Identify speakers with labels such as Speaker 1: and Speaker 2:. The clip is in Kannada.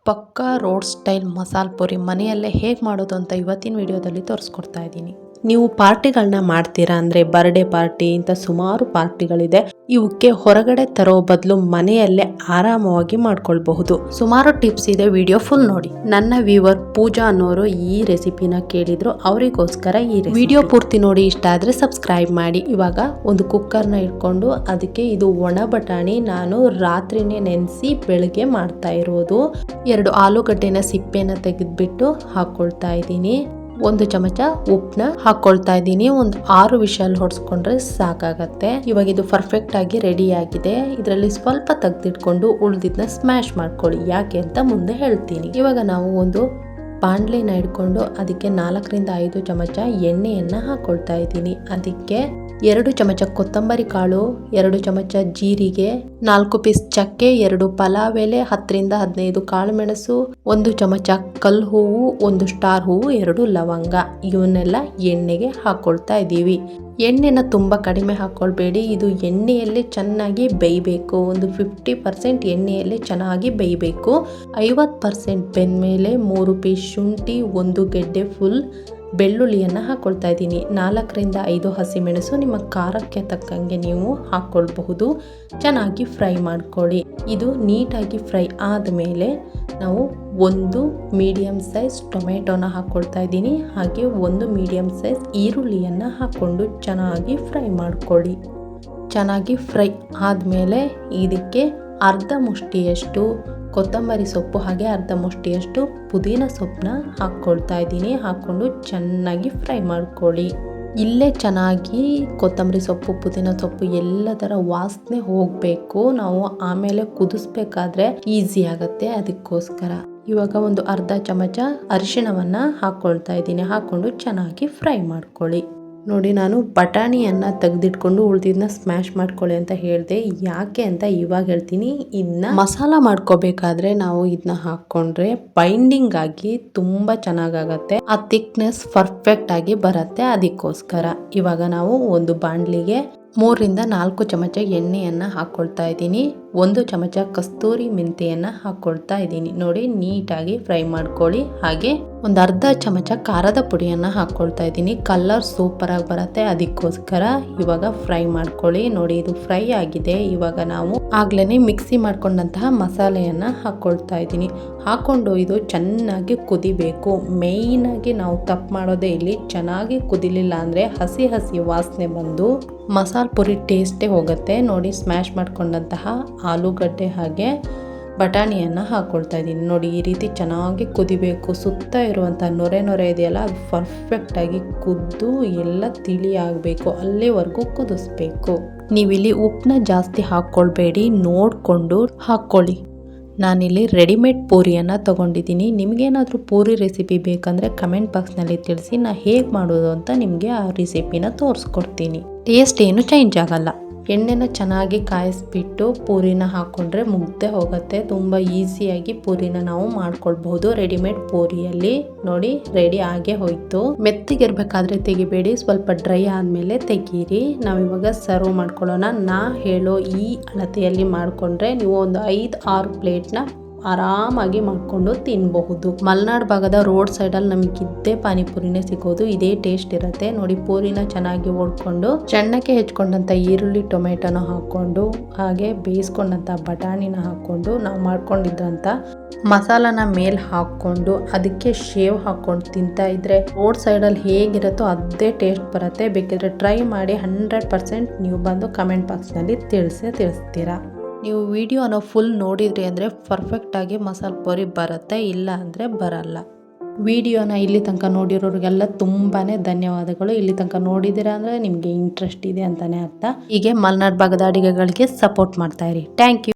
Speaker 1: ಪಕ್ಕಾ ರೋಡ್ ಸ್ಟೈಲ್ ಮಸಾಲ ಪುರಿ ಮನೆಯಲ್ಲೇ ಹೇಗೆ ಮಾಡೋದು ಅಂತ ಇವತ್ತಿನ ವಿಡಿಯೋದಲ್ಲಿ ತೋರಿಸ್ಕೊಡ್ತಾ ಇದ್ದೀನಿ. ನೀವು ಪಾರ್ಟಿಗಳನ್ನ ಮಾಡ್ತೀರಾ ಅಂದರೆ ಬರ್ಡೇ ಪಾರ್ಟಿ ಇಂಥ ಸುಮಾರು ಪಾರ್ಟಿಗಳಿದೆ. ಇವಕ್ಕೆ ಹೊರಗಡೆ ತರೋ ಬದಲು ಮನೆಯಲ್ಲೇ ಆರಾಮವಾಗಿ ಮಾಡ್ಕೊಳ್ಬಹುದು. ಸುಮಾರು ಟಿಪ್ಸ್ ಇದೆ, ವಿಡಿಯೋ ಫುಲ್ ನೋಡಿ. ನನ್ನ ವ್ಯೂವರ್ ಪೂಜಾ ಅನ್ನೋರು ಈ ರೆಸಿಪಿನ ಕೇಳಿದ್ರು, ಅವರಿಗೋಸ್ಕರ ಈ ವಿಡಿಯೋ ಪೂರ್ತಿ ನೋಡಿ. ಇಷ್ಟ ಆದರೆ ಸಬ್ಸ್ಕ್ರೈಬ್ ಮಾಡಿ. ಇವಾಗ ಒಂದು ಕುಕ್ಕರ್ನ ಇಟ್ಕೊಂಡು ಅದಕ್ಕೆ ಇದು ಒಣ ಬಟಾಣಿ ನಾನು ರಾತ್ರಿನೇ ನೆನೆಸಿ ಬೆಳಗ್ಗೆ ಮಾಡ್ತಾ ಇರೋದು. 2 ಆಲೂಗಡ್ಡೆನ ಸಿಪ್ಪೆನ ತೆಗೆದ್ಬಿಟ್ಟು ಹಾಕೊಳ್ತಾ ಇದ್ದೀನಿ. 1 ಚಮಚ ಉಪ್ಪನ್ನ ಹಾಕೊಳ್ತಾ ಇದ್ದೀನಿ. ಒಂದು 6 ವಿಷಲ್ ಹೊಡ್ಸ್ಕೊಂಡ್ರೆ ಸಾಕಾಗತ್ತೆ. ಇವಾಗ ಇದು ಪರ್ಫೆಕ್ಟ್ ಆಗಿ ರೆಡಿ ಆಗಿದೆ. ಇದರಲ್ಲಿ ಸ್ವಲ್ಪ ತೆಗೆದಿಟ್ಕೊಂಡು ಉಳಿದಿದ್ನ ಸ್ಮ್ಯಾಶ್ ಮಾಡ್ಕೊಳ್ಳಿ. ಯಾಕೆ ಅಂತ ಮುಂದೆ ಹೇಳ್ತೀನಿ. ಇವಾಗ ನಾವು ಒಂದು ಬಾಣಲೆನ ಇಟ್ಕೊಂಡು ಅದಕ್ಕೆ 4 ರಿಂದ 5 ಚಮಚ ಎಣ್ಣೆಯನ್ನ ಹಾಕೊಳ್ತಾ ಇದ್ದೀನಿ. ಅದಕ್ಕೆ 2 ಚಮಚ ಕೊತ್ತಂಬರಿ ಕಾಳು, 2 ಚಮಚ ಜೀರಿಗೆ, 4 ಪೀಸ್ ಚಕ್ಕೆ, 2 ಪಲಾವ್ ಎಲೆ, 10 ರಿಂದ 15 ಕಾಳು ಮೆಣಸು, 1 ಚಮಚ ಕಲ್ ಹೂವು, 1 ಸ್ಟಾರ್ ಹೂವು, 2 ಲವಂಗ, ಇವನ್ನೆಲ್ಲ ಎಣ್ಣೆಗೆ ಹಾಕೊಳ್ತಾ ಇದ್ದೀವಿ. ಎಣ್ಣೆನ ತುಂಬ ಕಡಿಮೆ ಹಾಕೊಳ್ಬೇಡಿ. ಇದು ಎಣ್ಣೆಯಲ್ಲಿ ಚೆನ್ನಾಗಿ ಬೇಯಬೇಕು. ಒಂದು 50% ಎಣ್ಣೆಯಲ್ಲಿ ಚೆನ್ನಾಗಿ ಬೇಯಬೇಕು. 50% ಬೆಂದ್ಮೇಲೆ 3 ಪೀಸ್ ಶುಂಠಿ, 1 ಗೆಡ್ಡೆ ಫುಲ್ ಬೆಳ್ಳುಳ್ಳಿಯನ್ನು ಹಾಕೊಳ್ತಾ ಇದ್ದೀನಿ. 4 ರಿಂದ 5 ಹಸಿಮೆಣಸು, ನಿಮ್ಮ ಖಾರಕ್ಕೆ ತಕ್ಕಂಗೆ ನೀವು ಹಾಕ್ಕೊಳ್ಬಹುದು. ಚೆನ್ನಾಗಿ ಫ್ರೈ ಮಾಡ್ಕೊಳ್ಳಿ. ಇದು ನೀಟಾಗಿ ಫ್ರೈ ಆದಮೇಲೆ ನಾವು 1 ಮೀಡಿಯಂ ಸೈಜ್ ಟೊಮೆಟೊನ ಹಾಕ್ಕೊಳ್ತಾ ಇದ್ದೀನಿ. ಹಾಗೆ 1 ಮೀಡಿಯಂ ಸೈಜ್ ಈರುಳ್ಳಿಯನ್ನು ಹಾಕ್ಕೊಂಡು ಚೆನ್ನಾಗಿ ಫ್ರೈ ಮಾಡ್ಕೊಳ್ಳಿ. ಚೆನ್ನಾಗಿ ಫ್ರೈ ಆದಮೇಲೆ ಇದಕ್ಕೆ ಅರ್ಧ ಮುಷ್ಟಿಯಷ್ಟು ಕೊತ್ತಂಬರಿ ಸೊಪ್ಪು, ಹಾಗೆ ಅರ್ಧ ಮುಷ್ಟಿಯಷ್ಟು ಪುದೀನ ಸೊಪ್ಪನ್ನ ಹಾಕ್ಕೊಳ್ತಾ ಇದ್ದೀನಿ. ಹಾಕ್ಕೊಂಡು ಚೆನ್ನಾಗಿ ಫ್ರೈ ಮಾಡ್ಕೊಳ್ಳಿ. ಇಲ್ಲೇ ಚೆನ್ನಾಗಿ ಕೊತ್ತಂಬರಿ ಸೊಪ್ಪು, ಪುದೀನ ಸೊಪ್ಪು ಎಲ್ಲದರ ವಾಸನೆ ಹೋಗಬೇಕು. ನಾವು ಆಮೇಲೆ ಕುದಿಸ್ಬೇಕಾದ್ರೆ ಈಸಿ ಆಗುತ್ತೆ, ಅದಕ್ಕೋಸ್ಕರ. ಇವಾಗ ಒಂದು ಅರ್ಧ ಚಮಚ ಅರಿಶಿಣವನ್ನು ಹಾಕ್ಕೊಳ್ತಾ ಇದ್ದೀನಿ. ಹಾಕ್ಕೊಂಡು ಚೆನ್ನಾಗಿ ಫ್ರೈ ಮಾಡ್ಕೊಳ್ಳಿ. ನೋಡಿ, ನಾನು ಬಟಾಣಿಯನ್ನು ತೆಗೆದಿಟ್ಕೊಂಡು ಉಳಿದಿದ್ದನ್ನ ಸ್ಮ್ಯಾಶ್ ಮಾಡ್ಕೊಳ್ಳಿ ಅಂತ ಹೇಳಿದೆ. ಯಾಕೆ ಅಂತ ಇವಾಗ ಹೇಳ್ತೀನಿ. ಇದನ್ನ ಮಸಾಲ ಮಾಡ್ಕೋಬೇಕಾದ್ರೆ ನಾವು ಇದನ್ನ ಹಾಕ್ಕೊಂಡ್ರೆ ಬೈಂಡಿಂಗ್ ಆಗಿ ತುಂಬ ಚೆನ್ನಾಗಾಗತ್ತೆ. ಆ ಥಿಕ್ನೆಸ್ ಪರ್ಫೆಕ್ಟ್ ಆಗಿ ಬರುತ್ತೆ. ಅದಕ್ಕೋಸ್ಕರ ಇವಾಗ ನಾವು ಒಂದು ಬಾಣಲಿಗೆ 3 ರಿಂದ 4 ಚಮಚ ಎಣ್ಣೆಯನ್ನು ಹಾಕ್ಕೊಳ್ತಾ ಇದ್ದೀನಿ. 1 ಚಮಚ ಕಸ್ತೂರಿ ಮೆಂತೆಯನ್ನು ಹಾಕ್ಕೊಳ್ತಾ ಇದ್ದೀನಿ. ನೋಡಿ, ನೀಟಾಗಿ ಫ್ರೈ ಮಾಡ್ಕೊಳ್ಳಿ. ಹಾಗೆ ಒಂದು ಅರ್ಧ ಚಮಚ ಖಾರದ ಪುಡಿಯನ್ನು ಹಾಕ್ಕೊಳ್ತಾ ಇದ್ದೀನಿ. ಕಲರ್ ಸೂಪರ್ ಆಗಿ ಬರುತ್ತೆ, ಅದಕ್ಕೋಸ್ಕರ. ಇವಾಗ ಫ್ರೈ ಮಾಡ್ಕೊಳ್ಳಿ. ನೋಡಿ, ಇದು ಫ್ರೈ ಆಗಿದೆ. ಇವಾಗ ನಾವು ಆಗ್ಲೇ ಮಿಕ್ಸಿ ಮಾಡ್ಕೊಂಡಂತಹ ಮಸಾಲೆಯನ್ನು ಹಾಕ್ಕೊಳ್ತಾ ಇದ್ದೀನಿ. ಹಾಕೊಂಡು ಇದು ಚೆನ್ನಾಗಿ ಕುದಿಬೇಕು. ಮೇಯ್ನ್ ಆಗಿ ನಾವು ತಪ್ಪು ಮಾಡೋದೇ ಇಲ್ಲಿ. ಚೆನ್ನಾಗಿ ಕುದಿಲಿಲ್ಲ ಅಂದರೆ ಹಸಿ ವಾಸನೆ ಬಂದು ಮಸಾಲ ಪುರಿ ಟೇಸ್ಟೇ ಹೋಗುತ್ತೆ. ನೋಡಿ, ಸ್ಮ್ಯಾಶ್ ಮಾಡ್ಕೊಂಡಂತಹ ಆಲೂಗಡ್ಡೆ ಹಾಗೆ ಬಟಾಣಿಯನ್ನು ಹಾಕ್ಕೊಳ್ತಾ ಇದ್ದೀನಿ. ನೋಡಿ, ಈ ರೀತಿ ಚೆನ್ನಾಗಿ ಕುದಿಬೇಕು. ಸುತ್ತ ಇರುವಂಥ ನೊರೆ ಇದೆಯಲ್ಲ, ಅದು ಪರ್ಫೆಕ್ಟಾಗಿ ಕುದ್ದು ಎಲ್ಲ ತಿಳಿ ಆಗಬೇಕು. ಅಲ್ಲಿವರೆಗೂ ಕುದಿಸ್ಬೇಕು. ನೀವಿಲ್ಲಿ ಉಪ್ಪನ್ನ ಜಾಸ್ತಿ ಹಾಕ್ಕೊಳ್ಬೇಡಿ, ನೋಡಿಕೊಂಡು ಹಾಕ್ಕೊಳ್ಳಿ. ನಾನಿಲ್ಲಿ ರೆಡಿಮೇಡ್ ಪೂರಿಯನ್ನು ತೊಗೊಂಡಿದ್ದೀನಿ. ನಿಮಗೇನಾದರೂ ಪೂರಿ ರೆಸಿಪಿ ಬೇಕಂದರೆ ಕಮೆಂಟ್ ಬಾಕ್ಸ್ನಲ್ಲಿ ತಿಳಿಸಿ. ನಾನು ಹೇಗೆ ಮಾಡೋದು ಅಂತ ನಿಮಗೆ ಆ ರೆಸಿಪಿನ ತೋರಿಸ್ಕೊಡ್ತೀನಿ. ಟೇಸ್ಟ್ ಏನು ಚೇಂಜ್ ಆಗಲ್ಲ. ಎಣ್ಣೆನ ಚೆನ್ನಾಗಿ ಕಾಯಿಸ್ಬಿಟ್ಟು ಪೂರಿನ ಹಾಕ್ಕೊಂಡ್ರೆ ಮುಗ್ದೆ ಹೋಗುತ್ತೆ. ತುಂಬ ಈಸಿಯಾಗಿ ಪೂರಿನ ನಾವು ಮಾಡ್ಕೊಳ್ಬಹುದು ರೆಡಿಮೇಡ್ ಪೂರಿಯಲ್ಲಿ. ನೋಡಿ, ರೆಡಿ ಆಗೇ ಹೋಯ್ತು. ಮೆತ್ತಗಿರ್ಬೇಕಾದ್ರೆ ತೆಗಿಬೇಡಿ, ಸ್ವಲ್ಪ ಡ್ರೈ ಆದಮೇಲೆ ತೆಗೀರಿ. ನಾವಿವಾಗ ಸರ್ವ್ ಮಾಡ್ಕೊಳ್ಳೋಣ. ನಾ ಹೇಳೋ ಈ ಅಳತೆಯಲ್ಲಿ ಮಾಡಿಕೊಂಡ್ರೆ ನೀವು ಒಂದು 5-6 ಪ್ಲೇಟ್ನ ಆರಾಮಾಗಿ ಮಾಡ್ಕೊಂಡು ತಿನ್ನಬಹುದು. ಮಲೆನಾಡು ಭಾಗದ ರೋಡ್ ಸೈಡಲ್ಲಿ ನಮಗೆ ಇದ್ದೇ ಪಾನಿಪುರಿನೇ ಸಿಗೋದು. ಇದೇ ಟೇಸ್ಟ್ ಇರುತ್ತೆ. ನೋಡಿ, ಪೂರಿನ ಚೆನ್ನಾಗಿ ಓಡ್ಕೊಂಡು ಸಣ್ಣಕ್ಕೆ ಹೆಚ್ಕೊಂಡಂಥ ಈರುಳ್ಳಿ, ಟೊಮೆಟೊನ ಹಾಕ್ಕೊಂಡು ಹಾಗೆ ಬೇಯಿಸ್ಕೊಂಡಂಥ ಬಟಾಣಿನ ಹಾಕ್ಕೊಂಡು ನಾವು ಮಾಡ್ಕೊಂಡಿದ್ದಂಥ ಮಸಾಲಾನ ಮೇಲೆ ಹಾಕ್ಕೊಂಡು ಅದಕ್ಕೆ ಶೇವ್ ಹಾಕ್ಕೊಂಡು ತಿಂತಾ ಇದ್ರೆ ರೋಡ್ ಸೈಡಲ್ಲಿ ಹೇಗಿರುತ್ತೋ ಅದೇ ಟೇಸ್ಟ್ ಬರುತ್ತೆ. ಬೇಕಿದ್ರೆ ಟ್ರೈ ಮಾಡಿ. 100% ನೀವು ಬಂದು ಕಮೆಂಟ್ ಬಾಕ್ಸ್ನಲ್ಲಿ ತಿಳಿಸ್ತೀರಾ. ನೀವು ವಿಡಿಯೋನ ಫುಲ್ ನೋಡಿದ್ರಿ ಅಂದರೆ ಪರ್ಫೆಕ್ಟಾಗಿ ಮಸಾಲ ಪುರಿ ಬರುತ್ತೆ, ಇಲ್ಲ ಅಂದರೆ ಬರಲ್ಲ. ವಿಡಿಯೋನ ಇಲ್ಲಿ ತನಕ ನೋಡಿರೋರಿಗೆಲ್ಲ ತುಂಬಾ ಧನ್ಯವಾದಗಳು. ಇಲ್ಲಿ ತನಕ ನೋಡಿದ್ದೀರಾ ಅಂದರೆ ನಿಮಗೆ ಇಂಟ್ರೆಸ್ಟ್ ಇದೆ ಅಂತಲೇ ಅರ್ಥ. ಹೀಗೆ ಮಲೆನಾಡು ಭಾಗದ ಅಡುಗೆಗಳಿಗೆ ಸಪೋರ್ಟ್ ಮಾಡ್ತಾಯಿರಿ. Thank you.